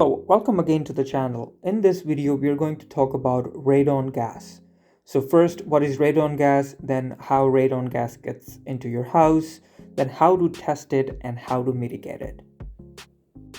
So, welcome again to the channel. In this video, we are going to talk about radon gas. So first, what is radon gas, then how radon gas gets into your house, then how to test it and how to mitigate it.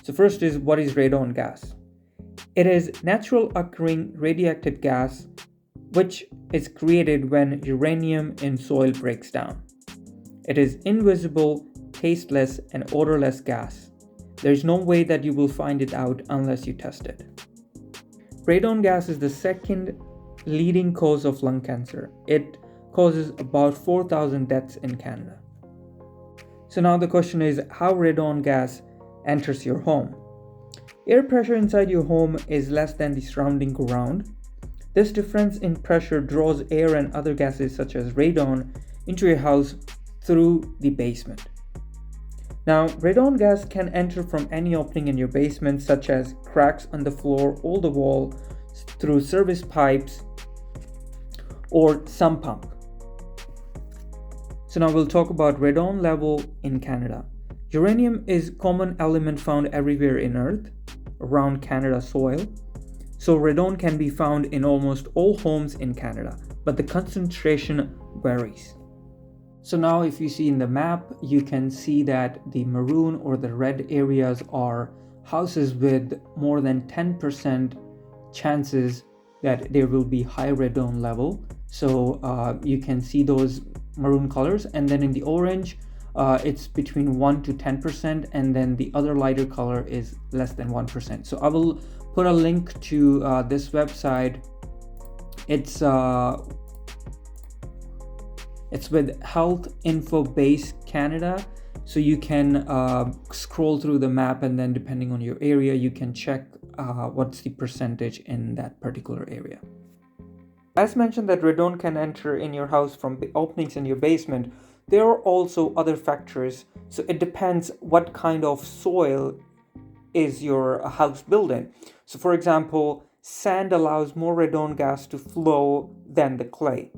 So first is, what is radon gas? It is natural occurring radioactive gas which is created when uranium in soil breaks down. It is invisible, tasteless and odorless gas. There is no way that you will find it out unless you test it. Radon gas is the second leading cause of lung cancer. It causes about 4,000 deaths in Canada. So now the question is how radon gas enters your home. Air pressure inside your home is less than the surrounding ground. This difference in pressure draws air and other gases such as radon into your house through the basement. Now, radon gas can enter from any opening in your basement, such as cracks on the floor or the wall, through service pipes or sump pump. So now we'll talk about radon level in Canada. Uranium is a common element found everywhere in Earth, around Canada soil. So radon can be found in almost all homes in Canada, but the concentration varies. So now if you see in the map, you can see that the maroon or the red areas are houses with more than 10% chances that there will be high radon level. So you can see those maroon colors, and then in the orange, it's between 1 to 10%, and then the other lighter color is less than 1%. So I will put a link to this website. It's with Health Info Base Canada, so you can scroll through the map, and then depending on your area, you can check what's the percentage in that particular area. As mentioned that radon can enter in your house from the openings in your basement, there are also other factors. So it depends what kind of soil is your house built in. So for example, sand allows more radon gas to flow than the clay.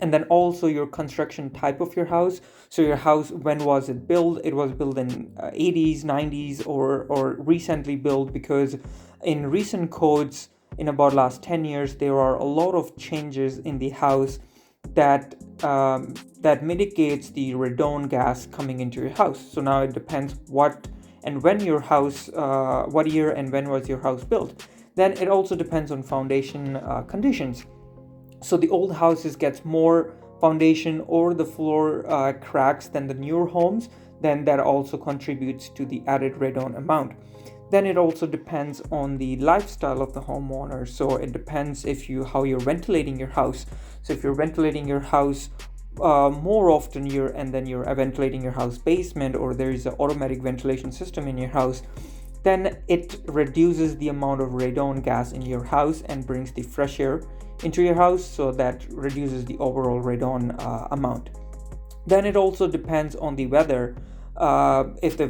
And then also your construction type of your house. So your house, when was it built? It was built in 80s, 90s, or recently built, because in recent codes in about last 10 years, there are a lot of changes in the house that mitigates the radon gas coming into your house. So now it depends what and when your house, what year and when was your house built. Then it also depends on foundation conditions. So the old houses gets more foundation or the floor cracks than the newer homes, then that also contributes to the added radon amount. Then it also depends on the lifestyle of the homeowner. So it depends how you're ventilating your house. So if you're ventilating your house more often, you're ventilating your house basement, or there is an automatic ventilation system in your house, then it reduces the amount of radon gas in your house and brings the fresh air into your house, so that reduces the overall radon amount. Then it also depends on the weather. If the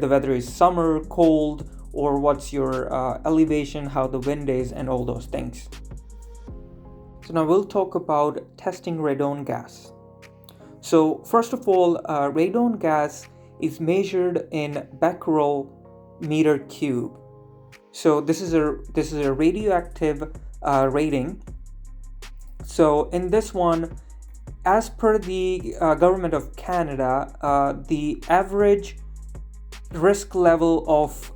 weather is summer, cold, or what's your elevation, how the wind is, and all those things. So now we'll talk about testing radon gas. So first of all, radon gas is measured in becquerel meter cube. So this is a radioactive rating. So in this one, as per the government of Canada, the average risk level of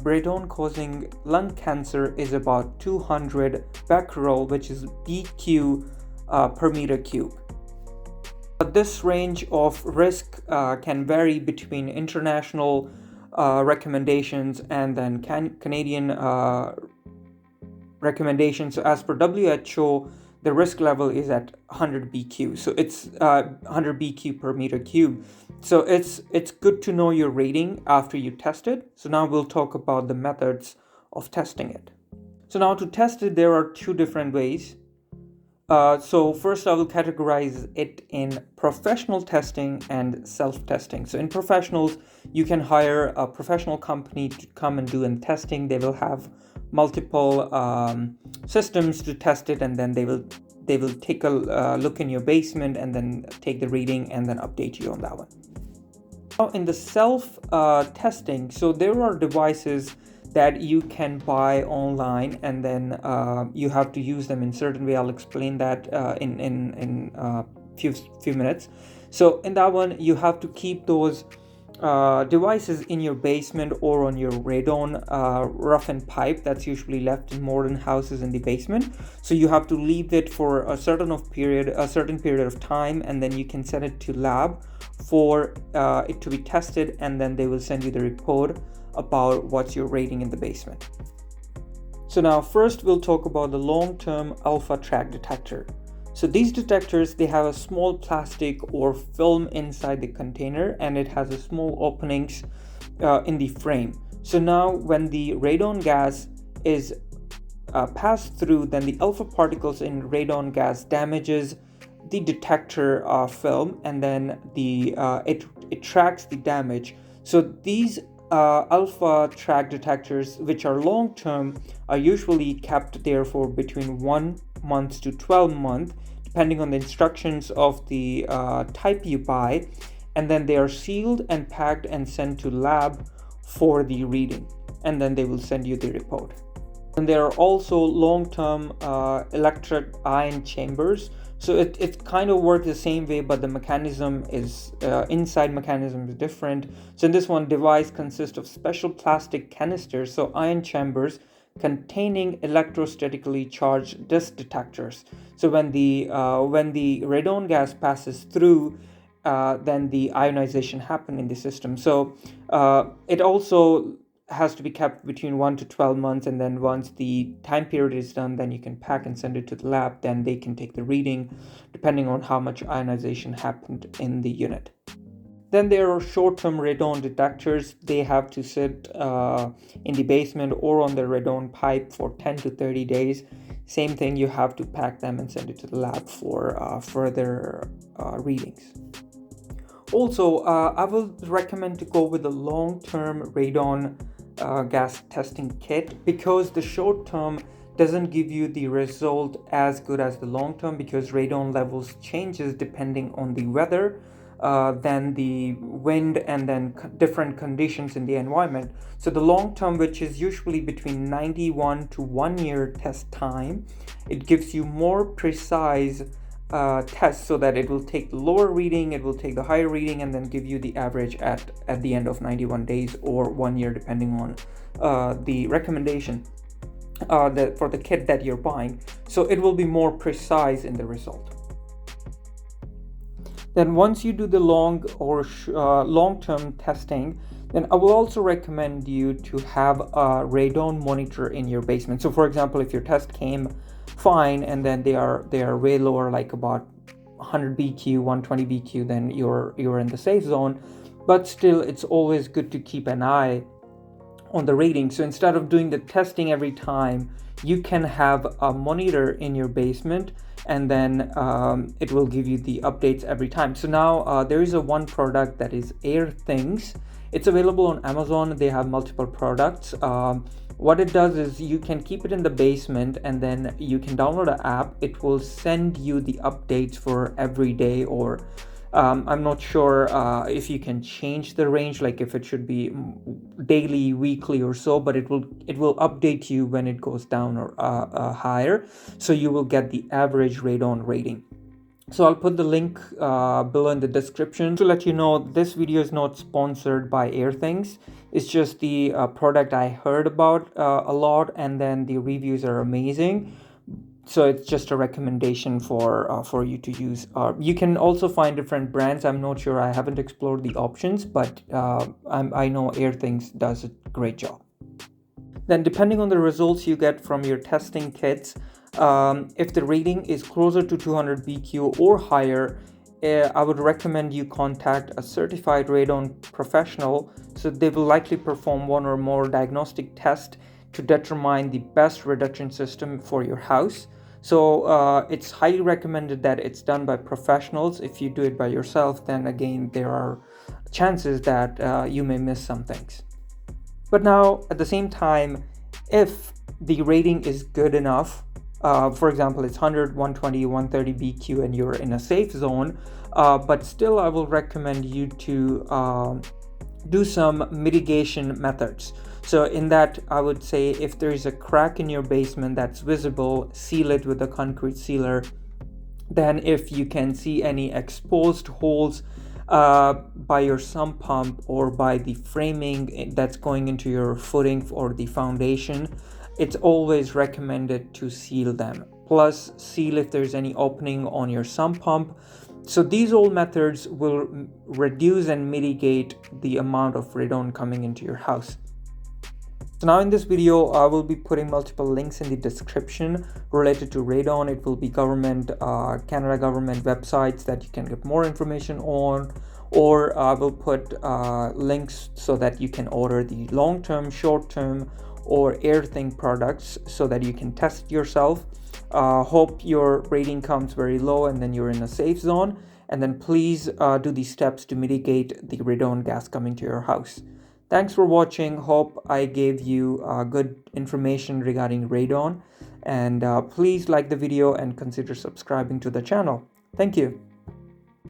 radon causing lung cancer is about 200 becquerel, which is BQ per meter cube. But this range of risk can vary between international recommendations and then Canadian recommendations. So as per WHO, the risk level is at 100 BQ. So it's 100 BQ per meter cube. So it's good to know your rating after you test it. So now we'll talk about the methods of testing it. So now to test it, there are two different ways. So first I will categorize it in professional testing and self-testing. So in professionals, you can hire a professional company to come and do testing. They will have multiple systems to test it, and then they will take a look in your basement and then take the reading and then update you on that one. Now in the self testing, so there are devices that you can buy online, and then you have to use them in certain way. I'll explain that in few minutes. So in that one, you have to keep those devices in your basement or on your radon roughened pipe that's usually left in modern houses in the basement. So you have to leave it for a certain period of time, and then you can send it to lab for it to be tested, and then they will send you the report about what's your rating in the basement. So now first we'll talk about the long-term alpha track detector. So these detectors, they have a small plastic or film inside the container, and it has a small openings in the frame. So now when the radon gas is passed through, then the alpha particles in radon gas damages the detector film, and then it tracks the damage. So these alpha track detectors, which are long term, are usually kept there for between 1 month to 12 months, depending on the instructions of the type you buy, and then they are sealed and packed and sent to lab for the reading, and then they will send you the report. And there are also long-term electric ion chambers. So it kind of works the same way, but the mechanism is inside mechanism is different. So in this one, device consists of special plastic canisters, so ion chambers containing electrostatically charged dust detectors. So when the radon gas passes through, then the ionization happen in the system. So it also has to be kept between 1 to 12 months, and then once the time period is done, then you can pack and send it to the lab. Then they can take the reading depending on how much ionization happened in the unit. Then there are short-term radon detectors. They have to sit in the basement or on the radon pipe for 10 to 30 days. Same thing, you have to pack them and send it to the lab for further readings. Also, I will recommend to go with the long-term radon gas testing kit, because the short-term doesn't give you the result as good as the long-term, because radon levels changes depending on the weather, then the wind, and then different conditions in the environment. So the long-term, which is usually between 91 to 1 year test time, it gives you more precise test, so that it will take the lower reading, it will take the higher reading, and then give you the average at the end of 91 days or 1 year, depending on the recommendation for the kit that you're buying. So it will be more precise in the result. Then once you do the long-term testing, then I will also recommend you to have a radon monitor in your basement. So for example, if your test came fine, and then they are way lower, like about 100 BQ, 120 BQ, then you're in the safe zone. But still, it's always good to keep an eye on the rating. So instead of doing the testing every time, you can have a monitor in your basement, and then it will give you the updates every time. So now there is one product that is Air Things. It's available on Amazon. They have multiple products. What it does is you can keep it in the basement, and then you can download an app. It will send you the updates for every day, or I'm not sure if you can change the range, like if it should be daily, weekly, or so, but it will update you when it goes down or higher, so you will get the average radon rating. So I'll put the link below in the description. To let you know, this video is not sponsored by AirThings. It's just the product I heard about a lot, and then the reviews are amazing. So it's just a recommendation for you to use. You can also find different brands. I'm not sure, I haven't explored the options, but I know AirThings does a great job. Then depending on the results you get from your testing kits, if the rating is closer to 200 BQ or higher, I would recommend you contact a certified radon professional. So they will likely perform one or more diagnostic tests to determine the best reduction system for your house. So it's highly recommended that it's done by professionals. If you do it by yourself, then again, there are chances that you may miss some things. But now, at the same time, if the rating is good enough, For example, it's 100, 120, 130 BQ and you're in a safe zone, but still I will recommend you to do some mitigation methods. So in that, I would say if there is a crack in your basement that's visible, seal it with a concrete sealer. Then if you can see any exposed holes by your sump pump or by the framing that's going into your footing or the foundation, it's always recommended to seal them. Plus, seal if there's any opening on your sump pump. So these all methods will reduce and mitigate the amount of radon coming into your house. So now in this video, I will be putting multiple links in the description related to radon. It will be Canada government websites that you can get more information on, or I will put links so that you can order the long-term, short-term, or air-thing products so that you can test yourself. Hope your rating comes very low and then you're in a safe zone. And then please do these steps to mitigate the radon gas coming to your house. Thanks for watching. Hope I gave you good information regarding radon. And please like the video and consider subscribing to the channel. Thank you.